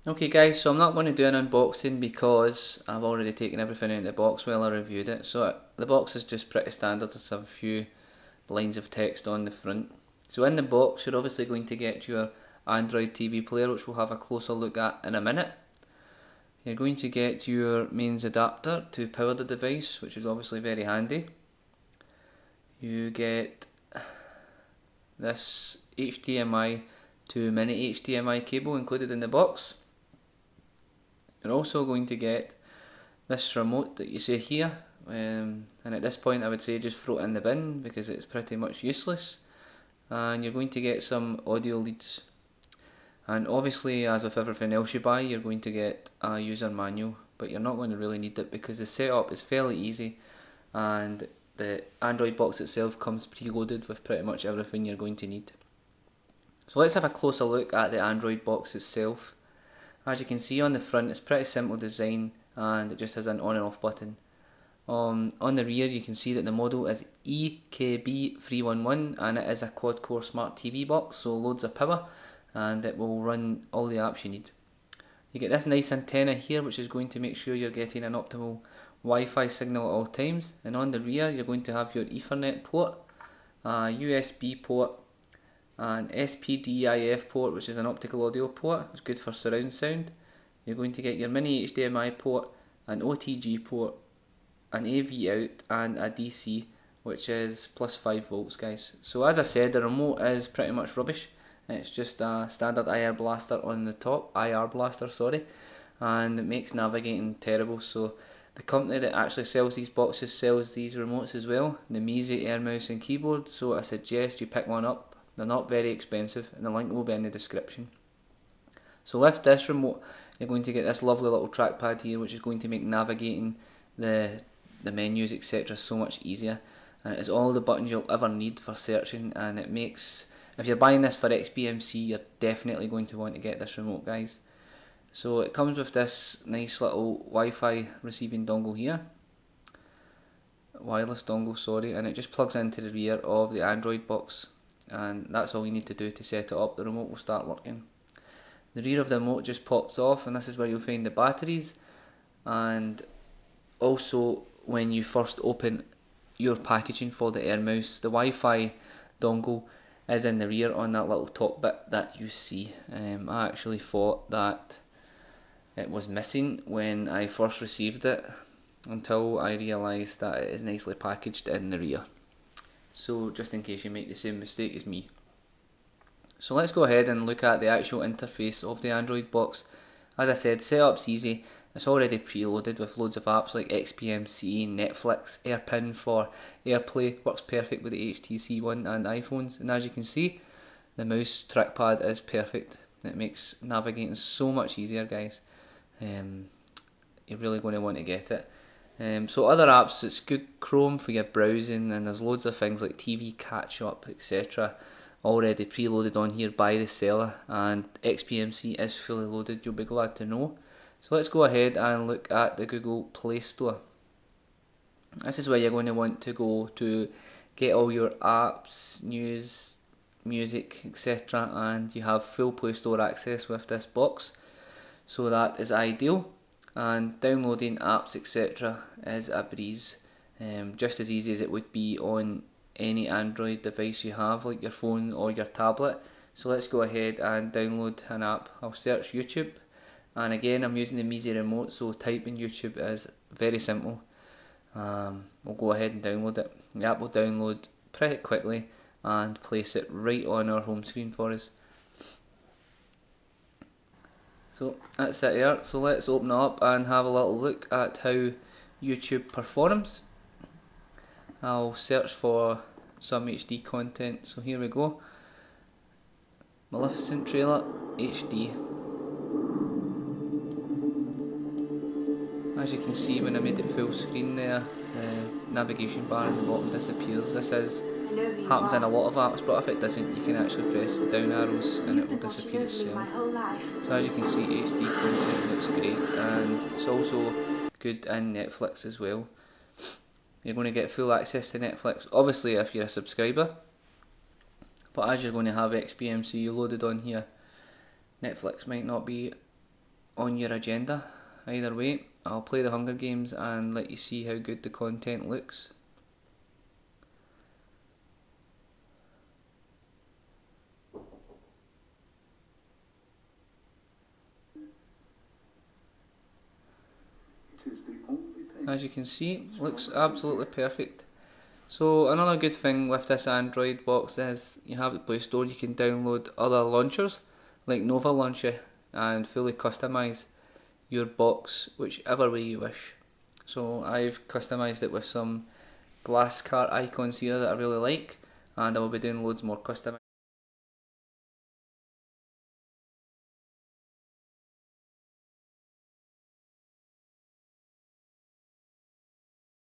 Okay guys, so I'm not going to do an unboxing because I've already taken everything out of the box while I reviewed it. So the box is just pretty standard, just have a few lines of text on the front. So in the box you're obviously going to get your Android TV player, which we'll have a closer look at in a minute. You're going to get your mains adapter to power the device, which is obviously very handy. You get this HDMI to mini HDMI cable included in the box. You're also going to get this remote that you see here, and at this point I would say just throw it in the bin because it's pretty much useless. And you're going to get some audio leads, and obviously, as with everything else you buy, you're going to get a user manual, but you're not going to really need it because the setup is fairly easy and the Android box itself comes preloaded with pretty much everything you're going to need. So let's have a closer look at the Android box itself. As you can see on the front, it's pretty simple design and it just has an on and off button. On the rear you can see that the model is EKB311 and it is a quad core smart TV box, so loads of power and it will run all the apps you need. You get this nice antenna here which is going to make sure you're getting an optimal Wi-Fi signal at all times, and on the rear you're going to have your Ethernet port, a USB port, an SPDIF port which is an optical audio port, it's good for surround sound. You're going to get your mini HDMI port, an OTG port, an AV out and a DC which is plus 5 volts guys. So as I said, the remote is pretty much rubbish. It's just a standard IR blaster on the top, and it makes navigating terrible. So the company that actually sells these boxes sells these remotes as well, the Mizi Air Mouse and Keyboard, so I suggest you pick one up. They're not very expensive and the link will be in the description. So with this remote you're going to get this lovely little trackpad here which is going to make navigating the menus etc so much easier, and it is all the buttons you'll ever need for searching, and it makes, if you're buying this for XBMC you're definitely going to want to get this remote guys. So it comes with this nice little Wi-Fi receiving dongle here, wireless dongle sorry, and it just plugs into the rear of the Android box, and that's all you need to do to set it up. The remote will start working. The rear of the remote just pops off and this is where you'll find the batteries, and also when you first open your packaging for the Air Mouse, the Wi-Fi dongle is in the rear on that little top bit that you see. I actually thought that it was missing when I first received it until I realised that it is nicely packaged in the rear. So just in case you make the same mistake as me. So let's go ahead and look at the actual interface of the Android box. As I said, setup's easy. It's already preloaded with loads of apps like XBMC, Netflix, AirPin for AirPlay, works perfect with the HTC One and iPhones, and as you can see the mouse trackpad is perfect. It makes navigating so much easier guys. You're really going to want to get it. So other apps, it's good Chrome for your browsing, and there's loads of things like TV catch up etc already preloaded on here by the seller, and XBMC is fully loaded, you'll be glad to know. So let's go ahead and look at the Google Play Store. This is where you're going to want to go to get all your apps, news, music etc, and you have full Play Store access with this box, so that is ideal. And downloading apps etc is a breeze, just as easy as it would be on any Android device you have, like your phone or your tablet. So let's go ahead and download an app. I'll search YouTube, and again I'm using the Mizi remote, so typing YouTube is very simple. We'll go ahead and download it. The app will download pretty quickly and place it right on our home screen for us. So that's it there. So let's open it up and have a little look at how YouTube performs. I'll search for some HD content, so here we go. Maleficent trailer HD. As you can see, when I made it full screen there, the navigation bar in the bottom disappears. This happens in a lot of apps, but if it doesn't, you can actually press the down arrows and it will disappear itself. So as you can see, HD content looks great, and it's also good in Netflix as well. You're going to get full access to Netflix, obviously if you're a subscriber, but as you're going to have XBMC loaded on here, Netflix might not be on your agenda. Either way, I'll play the Hunger Games and let you see how good the content looks. As you can see, looks absolutely perfect. So another good thing with this Android box is you have the Play Store, you can download other launchers like Nova Launcher and fully customise your box whichever way you wish. So I've customised it with some glass cart icons here that I really like, and I will be doing loads more custom